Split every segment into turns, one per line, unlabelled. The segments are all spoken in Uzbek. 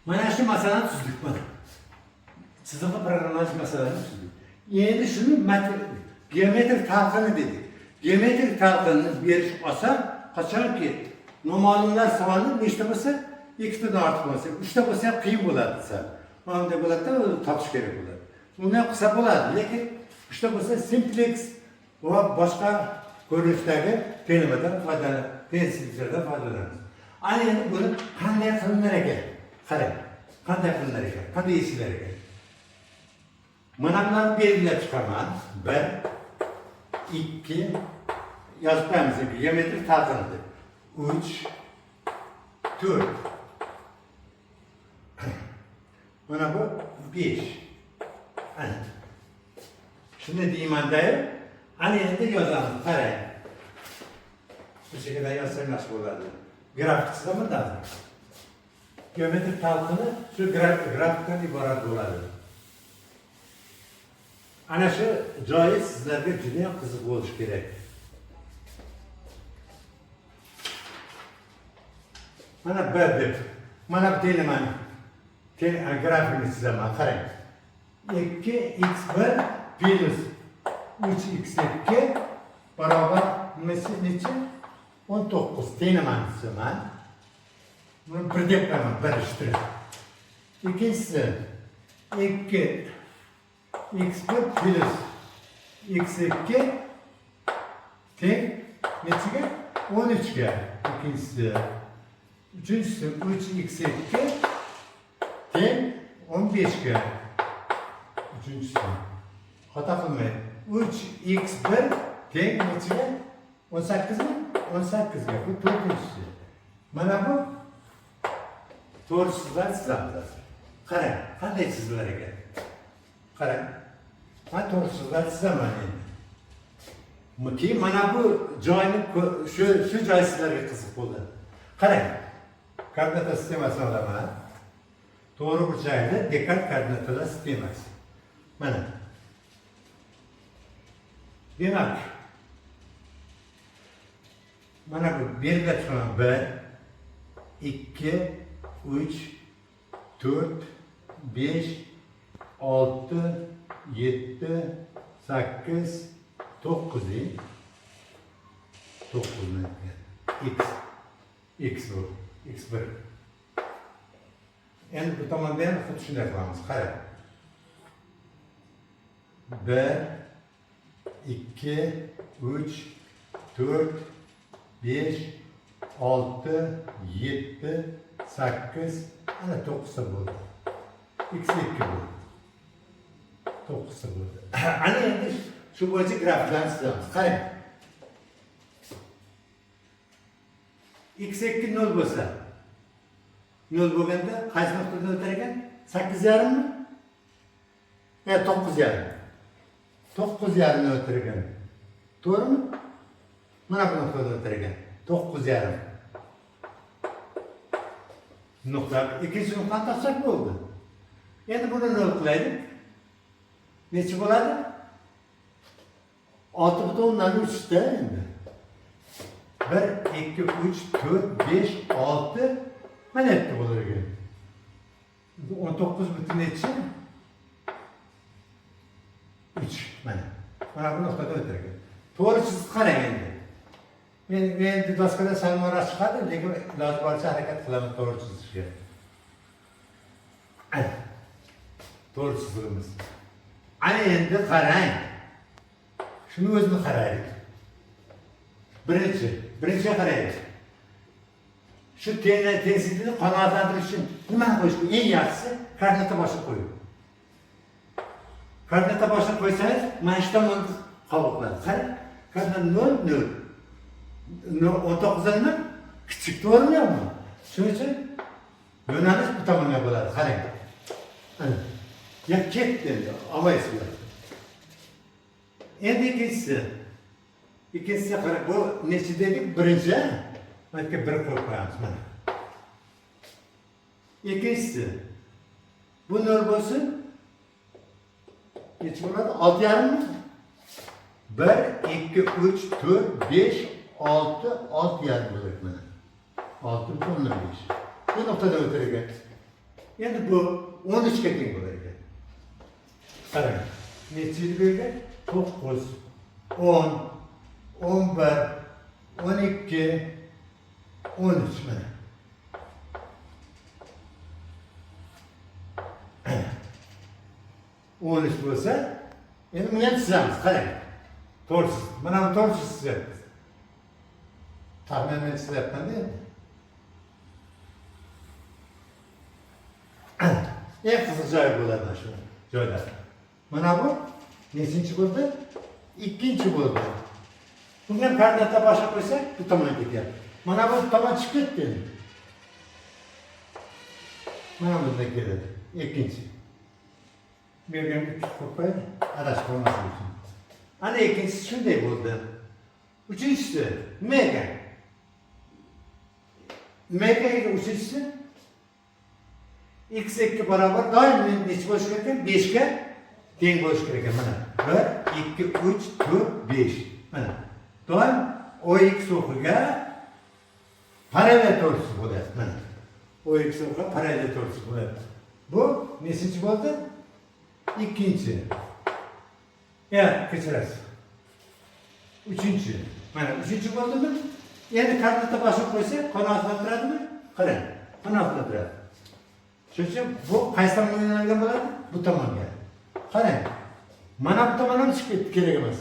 Mana shu masalani tuzdik mana. Chiziqli programlash masalasini tuzdik. Endi shuni geometrik talqini dedik. Geometrik talqinni berish oson, qachonki noma'lumlar savoli nechta bo'lsa, ikkitadan ortiq bo'lsa, uchta bo'lsa ham qiyin bo'ladi desa. Mana bo'ladi-da, topish kerak bo'ladi. Uni ham qilsa bo'ladi, lekin uchta bo'lsa simplex va boshqa ko'rinishdagi temadan foydalanib, pensiylardan foydalanamiz. Ana endi buni qanday qilinar ekan? Qarang, qanday qilinar ekan? Qanday yechishlar ekan? Mana bularni belgilab chiqaman. 1 2 yozib qo'yamiz. Geometrik talqinni 3 4 mana bu 5. Ana. Shuni deyman-da, ana endi yozamiz. Qarang. Bu şekilde yazsam yaxshi bo'ladi. Grafik chizamiz lazım. Geometrik talqini shu grafikdan iborat bo'ladi. Ana shu joyi sizlarga juda ham qiziq bo'lishi kerak. Mana B deb. Mana bu teniman. Grafikni chizaman. Qarang. 2x1 minus 3x2 barobar necha? 19 teniman chizaman. Bunu bir deb qo'yaman, bir ishtirib. Ikkinchisi 2 x1 plus x2 teng nechiga? 13 ga. Ikkinchisi. Uchinchisi 3x2 teng 15 ga. Uchinchisi. Xato qilmang. 3x1 teng nechiga? 18 mi? 18 ga. Bu to'rtinchisi. Mana bu to'g'risizlar chizamiz. Qarang, qanday chizilar ekan? Qarang. Mana to'g'risizlar chizaman endi. Mana bu joyni shu joy sizlarga qiziq bo'ldi. Qarang. Koordinata sistemasini olaman. To'g'ri burchakli Descartes koordinatalar sistemasi. Mana. Demak, mana bu belgilab chiqaman. 1 2 3 4 5 6 7 8 9 x bu x1. Endi bu tomonda ham xuddi shunday qilamiz. Qarang. 1 2 3 4 5 6 7 8 ana 9 bo'ldi. x2 bo'ldi. 9 bo'ldi. Ana endi shu bo'yicha grafiklarni chizamiz. Qarang. x2 0 bo'lsa, 0 bo'lganda qaysi nuqtada o'tar ekan? 8,5 mi? 9,5. 9,5 ni o'tar ekan. To'g'rimi? Mana bu nuqtada o'tar ekan. 9,5. Nuqta. Ikkinchi nuqtani topsak bo'ldi. Endi buni nol qilaylik. Necha bo'ladi? 6,3 da endi. 1 2 3 4 5 6 mana yerda bo'lar ekan. 19 butun necha? 3 mana. Mana bu nuqtada o'tar ekan. To'g'ri chizib qarang endi. Men doskada salmora chiqadi, lekin iloji boricha harakat qilaman to'g'ri chizishga. To'g'ri chizimiz. Ana endi qarang. Shuni o'zini qaraylik. Birinchi qaraylik. Shu tengsizlikni qanoatlantirish uchun nimani qo'yish kerak? Eng yaxshisi koordinata boshqa qo'ying. Koordinata boshqa qo'ysangiz, mana shu tomonni qabul qiladi. Qarang. Koordinata 0 0 19 nima? Kichik to'g'rimi yo'qmi? Shuning uchun yo'nalish bu tomonga bo'ladi. Qarang. Ana. Ya ketdi endi, olmaysizlar. Endi ikkinchisi qarang, bu necha dedik? Birinchi, mana bir qo'yib qo'yamiz mana. Ikkinchisi, bu 0 bo'lsin. Necha bo'ladi? 6,5 mi? 1 2 3 4 5 6 6,5 bo'ladi mana. 6,5. Bu nuqtada o'tir ekan. Endi bu 13 ga teng bo'lar ekan. Qarang. Nechi bergan? 9, 10, 11, 12, 13 mana. O'n uch bo'lsa, endi buni ham chizamiz, qarang. To'g'risiz. Mana bu to'g'risiz chizyapmiz. Taxminan chizyapman-da endi. Eng qiziq joyi bo'ladi mana shu joylar. Mana bu nechinchi bo'ldi? Ikkinchi bo'ldi. Bundan koordinatga boshqa qo'ysak, bu tomonga ketyapti. Mana bu tomon chiqib ketdi. Mana bunday keladi. Ikkinchi. Bergan qo'yib, adashib qolmaslik uchun. Ana ikkinchisi shunday bo'ldi. Uchinchisi nima ekan? Nima ekan uchinchisi? x2 barobar doim necha bo'lishi kerak ekan? 5 ga teng bo'lishi kerak ekan. Mana 1, 2, 3, 4, 5. Mana doim ox o'qiga parallel to'g'risi bo'ladi. Mana ox o'qiga parallel to'g'risi bo'ladi. Bu nechinchi bo'ldi? İkinci. Ya kechirasiz. Uchinchi. Mana uchinchi bo'ldimi? Endi koordinatga boshqa qo'ysak, qanotda turadimi? Qarang, qanotda turadi. Shuning uchun bu qaysi tomonga yo'nalgan bo'ladi? Bu tomonga. Qarang. Mana bu tomondan chiqib ketdi, kerak emas.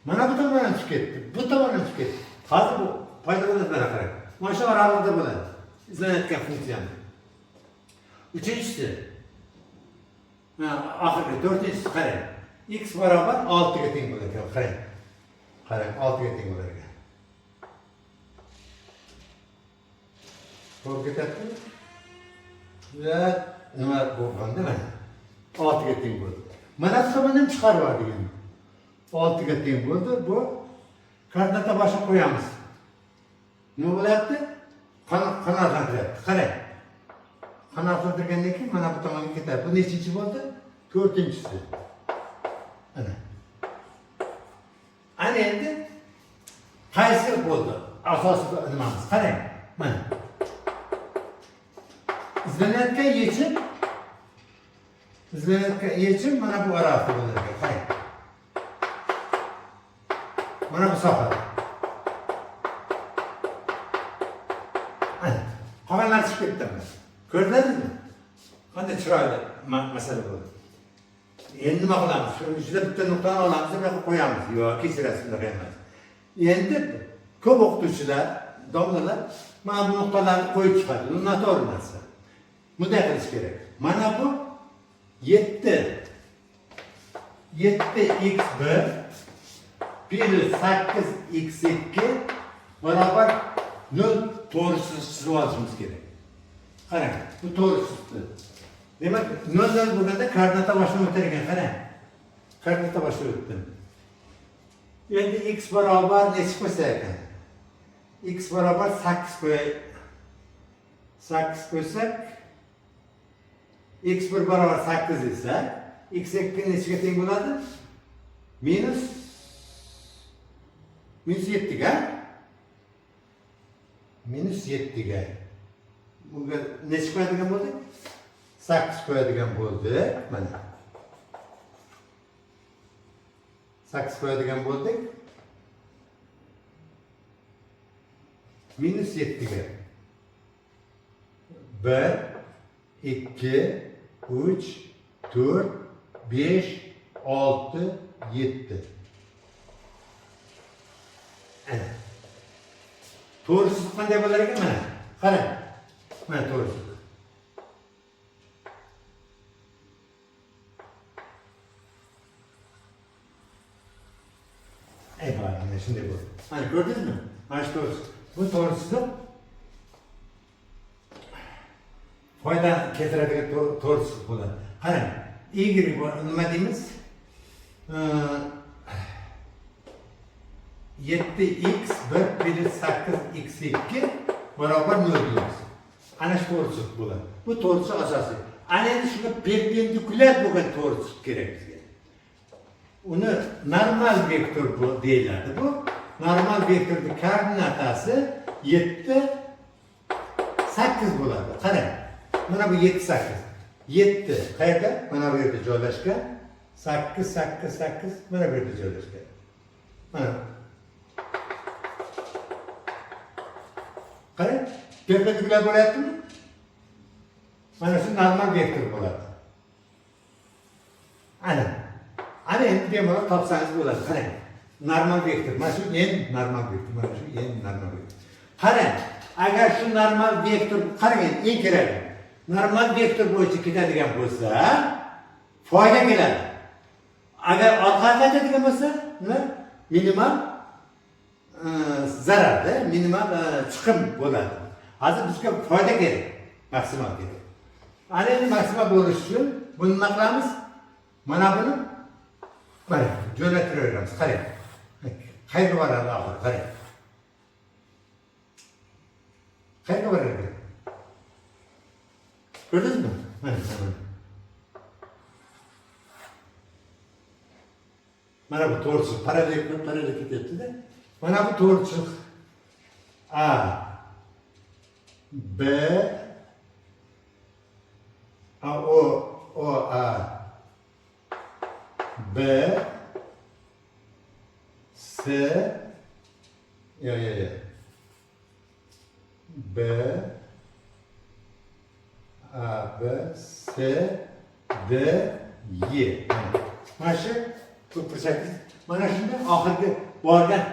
Mana bu tomondan chiqib ketdi, bu tomondan chiqib ketdi. Hozir bu paydo bo'ladi, mana qarang. Mana shu oralig'ida bo'ladi. Izlanayotgan funksiyani. Uchinchisi. Oxirgi to'rtinchisi qarang. X barobar 6 ga teng bo'lar ekan. Qarang. Qarang, 6 ga teng bo'lar ekan. To'g'ri ketyaptimi? Va nima bo'lganda mana 6 ga teng bo'ldi. Mana bu tomondan chiqarib yubordik endi. 6 ga teng bo'ldi. Bu koordinatga boshqa qo'yamiz. Nima bo'lyapti? Qanotlantiryapti. Qarang. Qanotlantirgandan keyin mana bu tomonga ketadi. Bu nechinchi bo'ldi? 4-inchisi. Ana. Ana endi qaysi bo'ldi? Asosiy nimamiz. Qarang. Mana. İzlanayotgan yechim mana bu orasida bo'lar ekan. Qarang. Mana bu soha. Ana. Qolganlar chiqib ketdi. Ko'rdingizmi? Qanday chiroyli masala bo'ldi. Endi nima qilamiz? Shu ichida bitta nuqtani olamiz, bunaqa qo'yamiz. Yo'q, kechirasiz, bunaqa emas. Endi ko'p o'qituvchilar, domlalar mana bu nuqtalarni qo'yib chiqadi. Bu noto'g'ri narsa. Bunday qilish kerak. Mana bu 7x1 plus 8x2 barobar 0 to'g'risini chizib olishimiz kerak. Qarang, bu to'g'risi. Demak, 0 bo'lganda koordinatga boshqa o'tar ekan, qarang. Koordinatga boshqa o'tdi. Endi x barobar necha qo'ysa ekan? X barobar 8 qo'yay. 8 qo'ysak x1 barobar 8 esa x2 nechaga teng bo'ladi? Minus 7 ga. Minus 7 ga. Bunga necha qo'yadigan bo'ldik? 8 qo'yadigan bo'ldik. Mana. 8 qo'yadigan bo'ldik. Minus 7 ga. 1, 2, 3, 4, 5, 6, 7. Ana. To'g'risi qanday bo'lar ekan mana? Qarang. Mana to'g'risi. Mana shunday bo'ldi. Mana ko'rdingizmi? Mana shu to'g'risi. Bu to'g'risida foyda keltiradigan to'g'risi bo'ladi. Qarang, y nima deymiz? 7x1 plus 8x2 barobar 0 deymiz. Ana shu to'g'risi bo'ladi. Bu to'g'risi asosiy. Ana endi shunga perpendikulyar bo'lgan to'g'risi kerak bizga. Uni normal vektor deyiladi. Bu normal vektorning koordinatasi 7, 8 bo'ladi. Qarang. Mana bu 7 8. 7 qayerda? Mana bu yerda joylashgan. 8 8 8 mana bu yerda joylashgan. Mana. Qarang, tepaliklar bo'lyaptimi? Mana shu normal vektor bo'ladi. Ana endi bemalol topsangiz bo'ladi. Qarang. Normal vektor. Mana shu en normal vektor. Mana shu en normal vektor. Qarang, agar shu normal vektor, qarang, eng kerak. Normal vektor bo'yicha ketadigan bo'lsa, foyda keladi. Agar orqaga qaytadigan bo'lsa, nima? Minimal zararda, minimal chiqim bo'ladi. Hozir bizga foyda kerak, maksimal kerak. Ana endi maksimal bo'lish uchun buni nima qilamiz? Mana buni mana jo'natiraveramiz. Qarang. Qayerga boradi oxir? Qarang. Qayerga boradi? Ko'rdingizmi? Mana. Mana bu to'g'risi parallel ketyapti-da. Mana bu to'g'risi A B O A B S ya B A B S D Y. Mana shu ko'rsatingiz. Mana shunda oxirgi borgan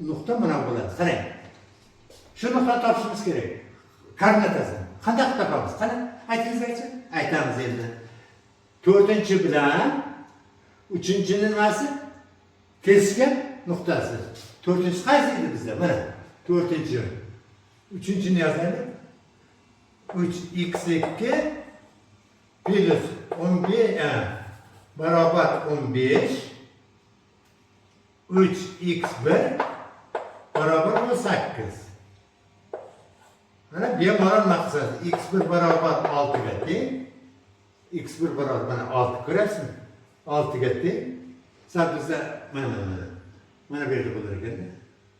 nuqta mana bo'ladi. Qarang. Shu nuqtani topishimiz kerak. Koordinatasi. Qanday qilib topamiz? Qani, aytingizchi. Aytamiz endi. 4-chi bilan 3-chini nimasi? Kesishgan nuqtasi. 4-chi qaysi edi bizda? Mana 4-chi. 3-chini yozaylik. 3x2 plus 11 barobar 15 3x1 barobar 18. Mana bemalol maqsad x1 barobar 6 ga teng. x1 barobar mana 6 ko'rasizmi? 6 ga teng. Sal bizda mana bu yerda bo'lar ekan-da.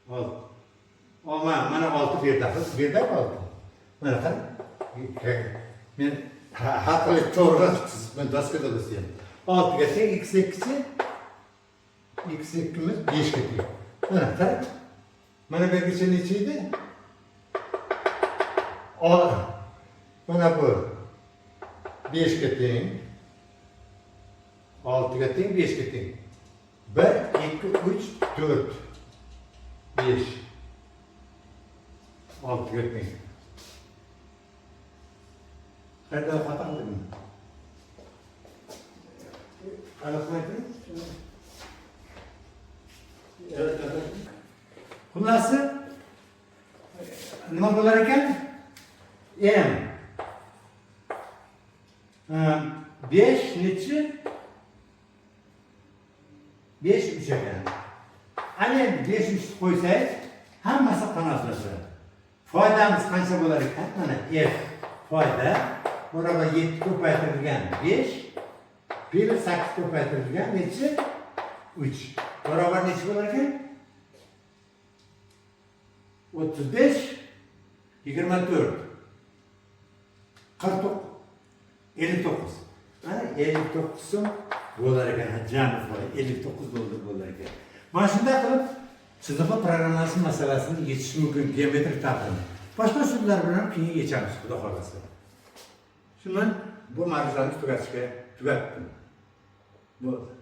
6. Mana 6 bu yerda qiz, bu yerda 6. Mana qarang. Men haqli to'g'ri men daskada o'sayam. 6 ga teng x2'si x2'miz 5 ga teng. Mana qarang. Mana bu yergacha necha edi? Mana bu 5 ga teng. 6 ga teng, 5 ga teng. 1 2 3 4 5 6 ga teng. Qayerda xato qildimmi? Aniqlaymi? Xullasi nima bo'lar ekan? M 5 nechi? 5 3 ekan. Ana 5 3 qo'ysak, hammasi qanotlashadi. Foydamiz qancha bo'lar ekan? Mana F foyda barobar 7 ko'paytirilgan 5 plus 8 ko'paytirilgan nechi? 3. Barobar nechi bo'lar ekan? 35 24 49 59. Mana 59 so'm bo'lar ekan. Jami foyda 59 dollar bo'lar ekan. Mana shunday qilib chiziqli programmasi masalasini yechish mumkin geometrik taqdirda. Boshqa usullar bilan keyin yechamiz, xudo xolasa. Shundan bu mavzularni tugatdim. Bu